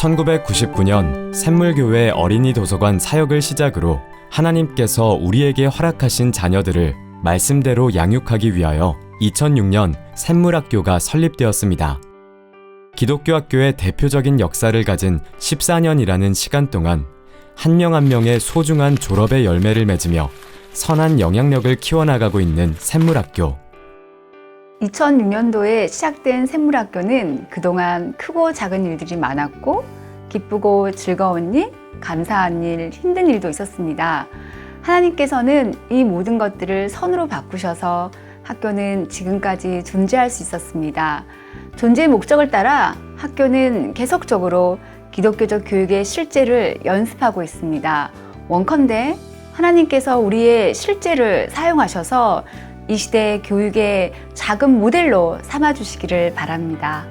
1999년 샘물교회 어린이 도서관 사역을 시작으로 하나님께서 우리에게 허락하신 자녀들을 말씀대로 양육하기 위하여 2006년 샘물학교가 설립되었습니다. 기독교 학교의 대표적인 역사를 가진 14년이라는 시간 동안 한 명 한 명의 소중한 졸업의 열매를 맺으며 선한 영향력을 키워나가고 있는 샘물학교. 2006년도에 시작된 샘물학교는 그동안 크고 작은 일들이 많았고 기쁘고 즐거운 일, 감사한 일, 힘든 일도 있었습니다. 하나님께서는 이 모든 것들을 선으로 바꾸셔서 학교는 지금까지 존재할 수 있었습니다. 존재의 목적을 따라 학교는 계속적으로 기독교적 교육의 실제를 연습하고 있습니다. 원컨대 하나님께서 우리의 실제를 사용하셔서 이 시대의 교육의 작은 모델로 삼아주시기를 바랍니다.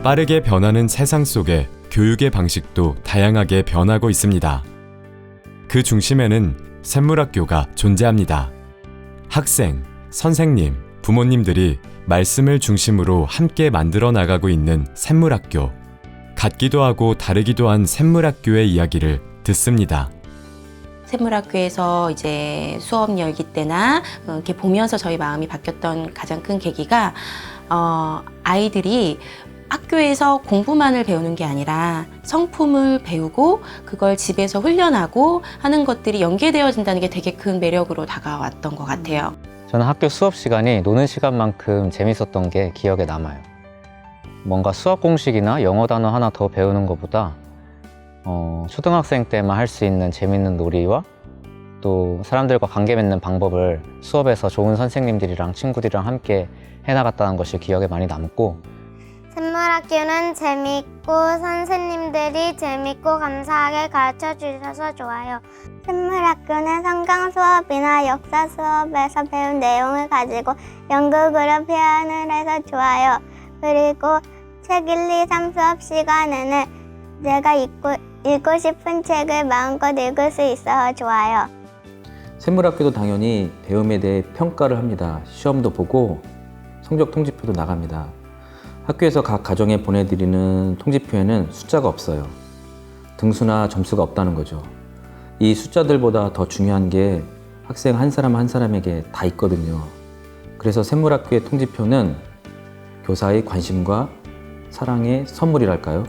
빠르게 변하는 세상 속에 교육의 방식도 다양하게 변하고 있습니다. 그 중심에는 샘물학교가 존재합니다. 학생, 선생님, 부모님들이 말씀을 중심으로 함께 만들어 나가고 있는 샘물학교. 같기도 하고 다르기도 한 샘물학교의 이야기를 듣습니다. 샘물학교에서 이제 수업 열기 때나 이렇게 보면서 저희 마음이 바뀌었던 가장 큰 계기가 아이들이 학교에서 공부만을 배우는 게 아니라 성품을 배우고 그걸 집에서 훈련하고 하는 것들이 연계되어진다는 게 되게 큰 매력으로 다가왔던 것 같아요. 저는 학교 수업 시간이 노는 시간만큼 재밌었던 게 기억에 남아요. 뭔가 수학 공식이나 영어 단어 하나 더 배우는 것보다 초등학생 때만 할 수 있는 재밌는 놀이와 또 사람들과 관계 맺는 방법을 수업에서 좋은 선생님들이랑 친구들이랑 함께 해나갔다는 것이 기억에 많이 남고, 샘물학교는 재밌고 선생님들이 재밌고 감사하게 가르쳐 주셔서 좋아요. 샘물학교는 성경 수업이나 역사 수업에서 배운 내용을 가지고 연극으로 표현을 해서 좋아요. 그리고 책 1, 2, 3 수업 시간에는 제가 읽고 싶은 책을 마음껏 읽을 수 있어서 좋아요. 샘물학교도 당연히 배움에 대해 평가를 합니다. 시험도 보고 성적 통지표도 나갑니다. 학교에서 각 가정에 보내드리는 통지표에는 숫자가 없어요. 등수나 점수가 없다는 거죠. 이 숫자들보다 더 중요한 게 학생 한 사람 한 사람에게 다 있거든요. 그래서 샘물학교의 통지표는 교사의 관심과 사랑의 선물이랄까요?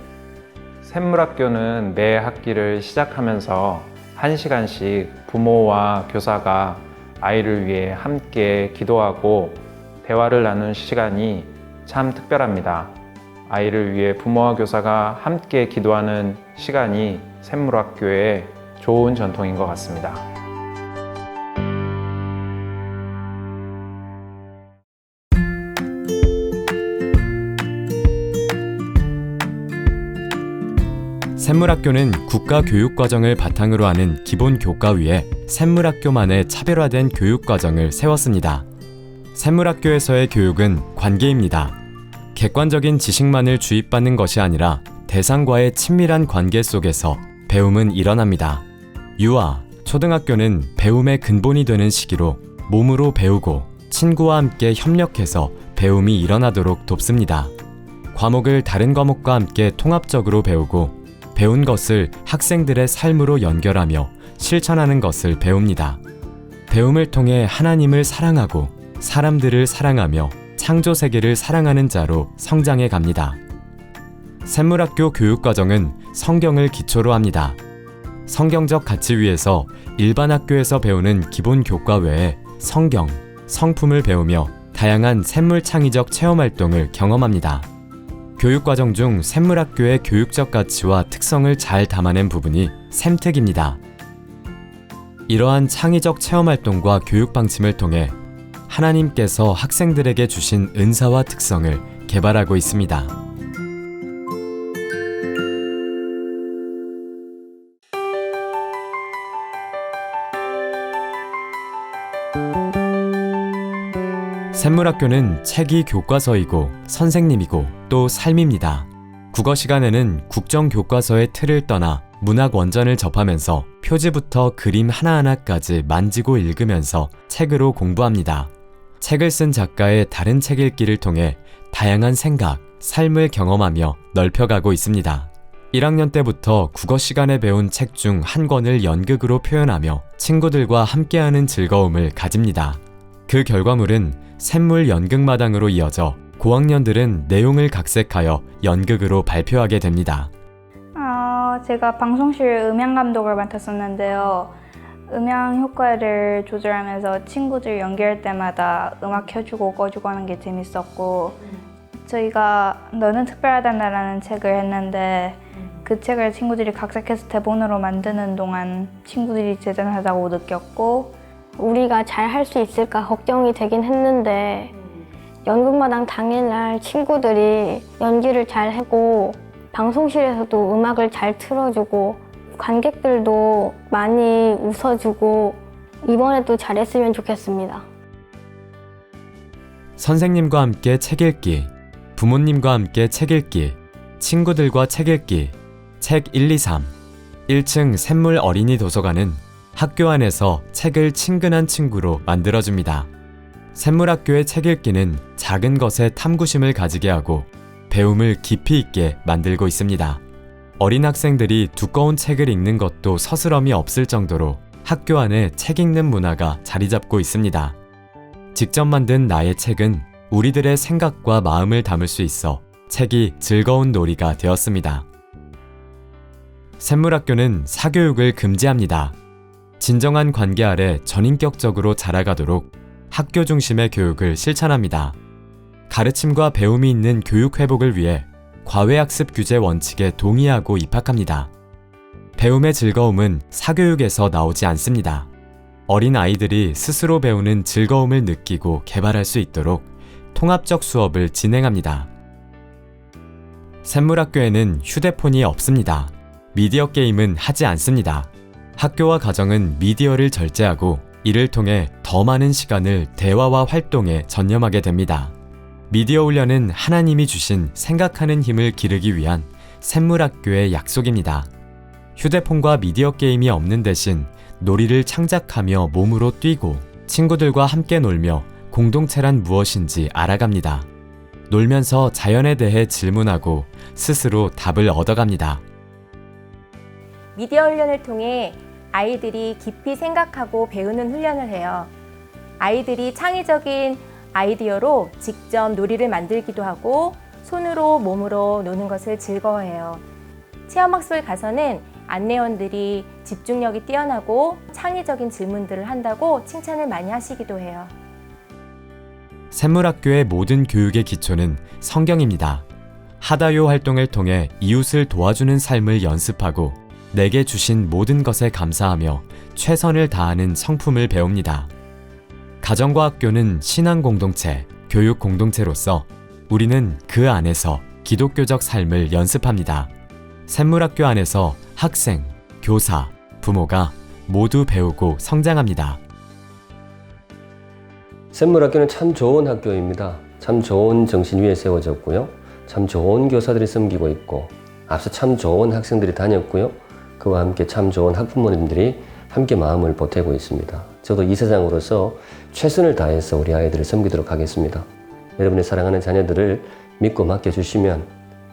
샘물학교는 매 학기를 시작하면서 1시간씩 부모와 교사가 아이를 위해 함께 기도하고 대화를 나눈 시간이 참 특별합니다. 아이를 위해 부모와 교사가 함께 기도하는 시간이 샘물학교의 좋은 전통인 것 같습니다. 샘물학교는 국가교육과정을 바탕으로 하는 기본 교과 위에 샘물학교만의 차별화된 교육과정을 세웠습니다. 샘물학교에서의 교육은 관계입니다. 객관적인 지식만을 주입받는 것이 아니라 대상과의 친밀한 관계 속에서 배움은 일어납니다. 유아, 초등학교는 배움의 근본이 되는 시기로 몸으로 배우고 친구와 함께 협력해서 배움이 일어나도록 돕습니다. 과목을 다른 과목과 함께 통합적으로 배우고 배운 것을 학생들의 삶으로 연결하며 실천하는 것을 배웁니다. 배움을 통해 하나님을 사랑하고 사람들을 사랑하며 창조 세계를 사랑하는 자로 성장해 갑니다. 샘물학교 교육과정은 성경을 기초로 합니다. 성경적 가치 위에서 일반 학교에서 배우는 기본 교과 외에 성경, 성품을 배우며 다양한 샘물 창의적 체험 활동을 경험합니다. 교육과정 중 샘물학교의 교육적 가치와 특성을 잘 담아낸 부분이 샘특입니다. 이러한 창의적 체험 활동과 교육 방침을 통해 하나님께서 학생들에게 주신 은사와 특성을 개발하고 있습니다. 샘물학교는 책이 교과서이고 선생님이고 또 삶입니다. 국어 시간에는 국정교과서의 틀을 떠나 문학 원전을 접하면서 표지부터 그림 하나하나까지 만지고 읽으면서 책으로 공부합니다. 책을 쓴 작가의 다른 책 읽기를 통해 다양한 생각, 삶을 경험하며 넓혀가고 있습니다. 1학년 때부터 국어 시간에 배운 책 중 한 권을 연극으로 표현하며 친구들과 함께하는 즐거움을 가집니다. 그 결과물은 샘물 연극마당으로 이어져 고학년들은 내용을 각색하여 연극으로 발표하게 됩니다. 제가 방송실 음향 감독을 맡았었는데요. 음향 효과를 조절하면서 친구들 연기할 때마다 음악 켜주고 꺼주고 하는 게 재밌었고, 저희가 너는 특별하단 나라는 책을 했는데 그 책을 친구들이 각색해서 대본으로 만드는 동안 친구들이 대단하다고 느꼈고, 우리가 잘 할 수 있을까 걱정이 되긴 했는데 연극마당 당일날 친구들이 연기를 잘 하고 방송실에서도 음악을 잘 틀어주고 관객들도 많이 웃어주고 이번에도 잘했으면 좋겠습니다. 선생님과 함께 책 읽기, 부모님과 함께 책 읽기, 친구들과 책 읽기, 책 123, 1층 샘물 어린이 도서관은 학교 안에서 책을 친근한 친구로 만들어줍니다. 샘물학교의 책 읽기는 작은 것에 탐구심을 가지게 하고 배움을 깊이 있게 만들고 있습니다. 어린 학생들이 두꺼운 책을 읽는 것도 서스럼이 없을 정도로 학교 안에 책 읽는 문화가 자리 잡고 있습니다. 직접 만든 나의 책은 우리들의 생각과 마음을 담을 수 있어 책이 즐거운 놀이가 되었습니다. 샘물학교는 사교육을 금지합니다. 진정한 관계 아래 전인격적으로 자라가도록 학교 중심의 교육을 실천합니다. 가르침과 배움이 있는 교육 회복을 위해 과외학습 규제 원칙에 동의하고 입학합니다. 배움의 즐거움은 사교육에서 나오지 않습니다. 어린 아이들이 스스로 배우는 즐거움을 느끼고 개발할 수 있도록 통합적 수업을 진행합니다. 샘물학교에는 휴대폰이 없습니다. 미디어 게임은 하지 않습니다. 학교와 가정은 미디어를 절제하고 이를 통해 더 많은 시간을 대화와 활동에 전념하게 됩니다. 미디어 훈련은 하나님이 주신 생각하는 힘을 기르기 위한 샘물학교의 약속입니다. 휴대폰과 미디어 게임이 없는 대신 놀이를 창작하며 몸으로 뛰고 친구들과 함께 놀며 공동체란 무엇인지 알아갑니다. 놀면서 자연에 대해 질문하고 스스로 답을 얻어갑니다. 미디어 훈련을 통해 아이들이 깊이 생각하고 배우는 훈련을 해요. 아이들이 창의적인 아이디어로 직접 놀이를 만들기도 하고 손으로 몸으로 노는 것을 즐거워해요. 체험학습을 가서는 안내원들이 집중력이 뛰어나고 창의적인 질문들을 한다고 칭찬을 많이 하시기도 해요. 샘물학교의 모든 교육의 기초는 성경입니다. 하다요 활동을 통해 이웃을 도와주는 삶을 연습하고 내게 주신 모든 것에 감사하며 최선을 다하는 성품을 배웁니다. 가정과 학교는 신앙 공동체, 교육 공동체로서 우리는 그 안에서 기독교적 삶을 연습합니다. 샘물학교 안에서 학생, 교사, 부모가 모두 배우고 성장합니다. 샘물학교는 참 좋은 학교입니다. 참 좋은 정신 위에 세워졌고요. 참 좋은 교사들이 섬기고 있고 앞서 참 좋은 학생들이 다녔고요. 그와 함께 참 좋은 학부모님들이 함께 마음을 보태고 있습니다. 저도 이 세상으로서 최선을 다해서 우리 아이들을 섬기도록 하겠습니다. 여러분의 사랑하는 자녀들을 믿고 맡겨주시면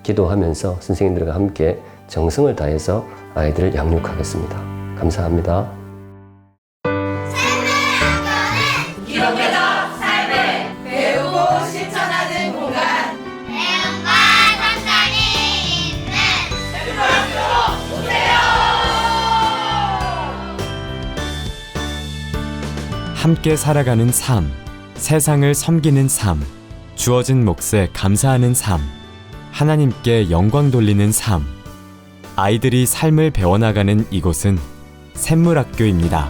기도하면서 선생님들과 함께 정성을 다해서 아이들을 양육하겠습니다. 감사합니다. 기독교적 삶을 배우고 실천하는 공간, 배움과 성장이 있는 샘물학교 오세요! 함께 살아가는 삶, 세상을 섬기는 삶, 주어진 몫에 감사하는 삶, 하나님께 영광 돌리는 삶. 아이들이 삶을 배워나가는 이곳은 샘물학교입니다.